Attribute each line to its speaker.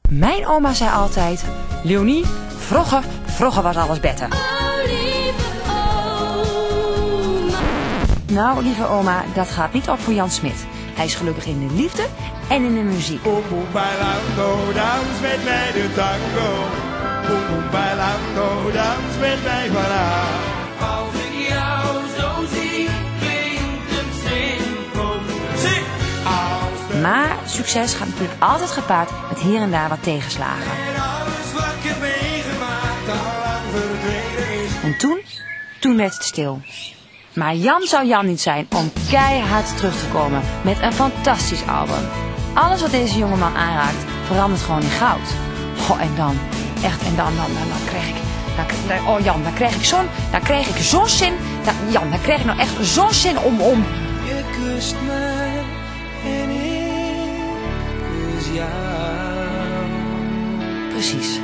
Speaker 1: Mijn oma zei altijd, Leonie, vroeger was alles beter. Nou, lieve oma, dat gaat niet op voor Jan Smit. Hij is gelukkig in de liefde en in de muziek.
Speaker 2: Boem boem bailando, dans met mij de tango. Boem boem bailando, dans met mij vandaag.
Speaker 3: Als ik jou zo zie, klinkt het zinvol.
Speaker 2: Zing! Als de
Speaker 1: Maar succes gaat natuurlijk altijd gepaard met hier en daar wat tegenslagen.
Speaker 2: en alles wat ik heb meegemaakt al lang verdwenen is.
Speaker 1: En toen werd het stil. Maar Jan zou Jan niet zijn om keihard terug te komen met een fantastisch album. Alles wat deze jongeman aanraakt verandert gewoon in goud. Oh, en dan, echt, en dan krijg ik, oh Jan, dan krijg ik zo'n zin, Jan, dan krijg ik nou echt zo'n zin om.
Speaker 3: Je kust mij en ik kus jou.
Speaker 1: Precies.